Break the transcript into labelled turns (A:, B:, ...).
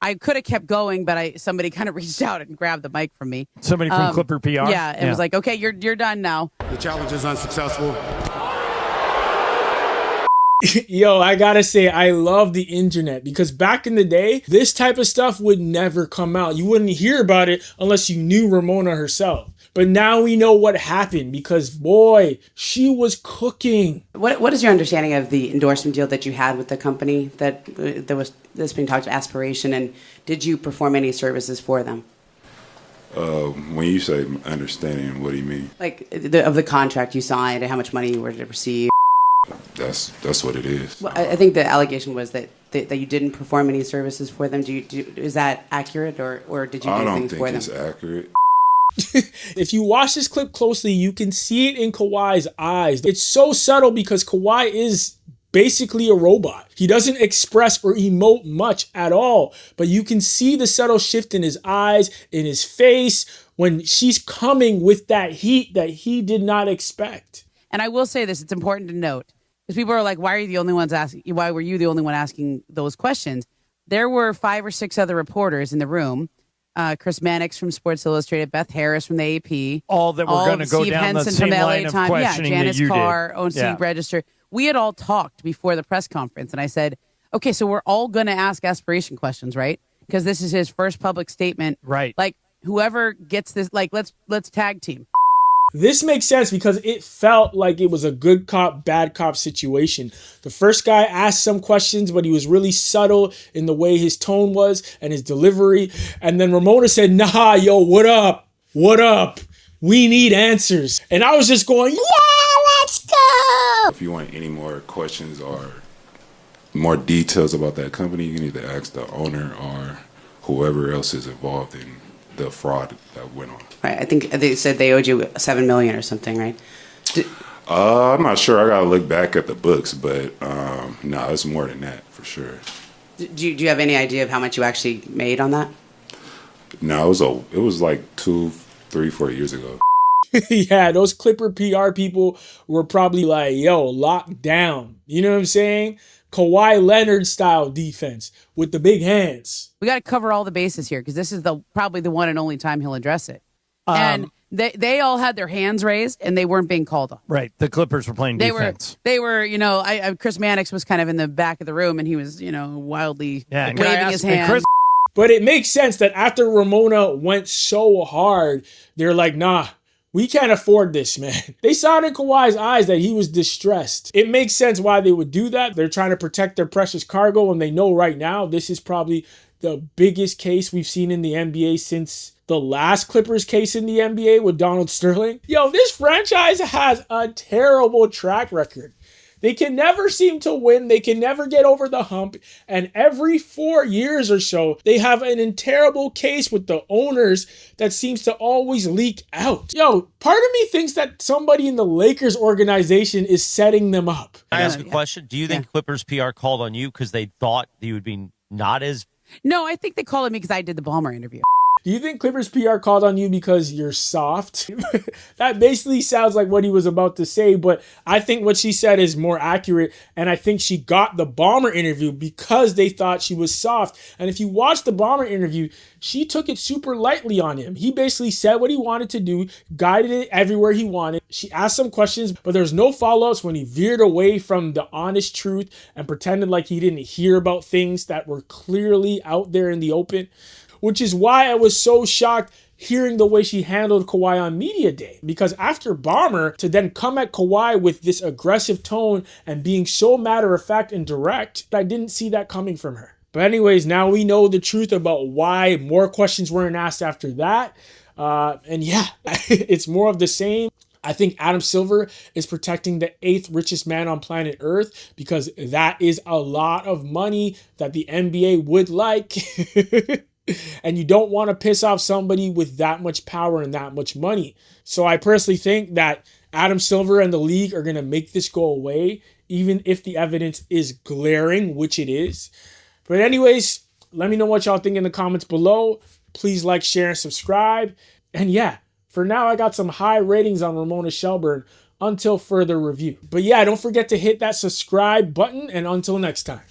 A: I could have kept going, but somebody kind of reached out and grabbed the mic from me.
B: Somebody from Clipper PR?
A: Yeah, and was like, okay, you're done now.
C: The challenge is unsuccessful.
D: Yo, I gotta say, I love the internet because back in the day, this type of stuff would never come out. You wouldn't hear about it unless you knew Ramona herself. But now we know what happened because, boy, she was cooking.
E: What is your understanding of the endorsement deal that you had with the company that's being talked about, Aspiration, and did you perform any services for them?
C: When you say understanding, what do you mean?
E: Like of the contract you signed and how much money you were to receive?
C: That's what it is.
E: Well, I think the allegation was that you didn't perform any services for them. Is that accurate, or did you do things for them?
C: I don't think it's accurate.
D: If you watch this clip closely, you can see it in Kawhi's eyes. It's so subtle because Kawhi is basically a robot. He doesn't express or emote much at all, but you can see the subtle shift in his eyes, in his face, when she's coming with that heat that he did not expect.
A: And I will say this, it's important to note, because people are like, why were you the only one asking those questions? There were 5 or 6 other reporters in the room. Chris Mannix from Sports Illustrated, Beth Harris from the AP.
B: All that were going to go
A: Steve
B: down
A: Henson
B: the same
A: from the
B: line
A: LA
B: of
A: Times.
B: questioning
A: Janice
B: that you
A: Carr,
B: did.
A: OC Register. We had all talked before the press conference, and I said, okay, so we're all going to ask Aspiration questions, right? Because this is his first public statement.
B: Right.
A: Like, whoever gets this, like, let's tag team.
D: This makes sense because it felt like it was a good cop, bad cop situation. The first guy asked some questions, but he was really subtle in the way his tone was and his delivery. And then Ramona said, nah, yo, what up? What up? We need answers. And I was just going, yeah, let's go.
C: If you want any more questions or more details about that company, you need to ask the owner or whoever else is involved in the fraud that went on.
E: Right. I think they said they owed you $7 million or something, right?
C: I'm not sure. I gotta look back at the books, but no, it's more than that for sure.
E: Do you have any idea of how much you actually made on that?
C: No, it was like 2, 3, 4 years ago.
D: Yeah, those Clipper PR people were probably like, yo, locked down. You know what I'm saying? Kawhi Leonard style defense with the big hands.
A: We got to cover all the bases here because this is probably the one and only time he'll address it. And they all had their hands raised and they weren't being called on.
B: Right. The Clippers were playing defense.
A: They were, Chris Mannix was kind of in the back of the room and he was, wildly waving his hand.
D: But it makes sense that after Ramona went so hard, they're like, nah, we can't afford this, man. They saw in Kawhi's eyes that he was distressed. It makes sense why they would do that. They're trying to protect their precious cargo, and they know right now this is probably the biggest case we've seen in the NBA since the last Clippers case in the NBA with Donald Sterling. Yo, this franchise has a terrible track record. They can never seem to win. They can never get over the hump. And every 4 years or so, they have an terrible case with the owners that seems to always leak out. Yo, part of me thinks that somebody in the Lakers organization is setting them up.
F: Can I ask a question? Do you think Clippers PR called on you because they thought you would be not as...
A: No, I think they called on me because I did the Ballmer interview.
D: Do you think Clippers PR called on you because you're soft? That basically sounds like what he was about to say, but I think what she said is more accurate, and I think she got the Ballmer interview because they thought she was soft. And if you watch the Ballmer interview, she took it super lightly on him. He basically said what he wanted to do, guided it everywhere he wanted. She asked some questions, but there's no follow-ups when he veered away from the honest truth and pretended like he didn't hear about things that were clearly out there in the open. Which is why I was so shocked hearing the way she handled Kawhi on Media Day. Because after Ballmer, to then come at Kawhi with this aggressive tone and being so matter-of-fact and direct, I didn't see that coming from her. But anyways, now we know the truth about why more questions weren't asked after that. And yeah, it's more of the same. I think Adam Silver is protecting the 8th richest man on planet Earth because that is a lot of money that the NBA would like. And you don't want to piss off somebody with that much power and that much money. So I personally think that Adam Silver and the league are going to make this go away, even if the evidence is glaring, which it is. But anyways, let me know what y'all think in the comments below. Please like, share, and subscribe. And yeah, for now, I got some high ratings on Ramona Shelburne until further review. But yeah, don't forget to hit that subscribe button. And until next time.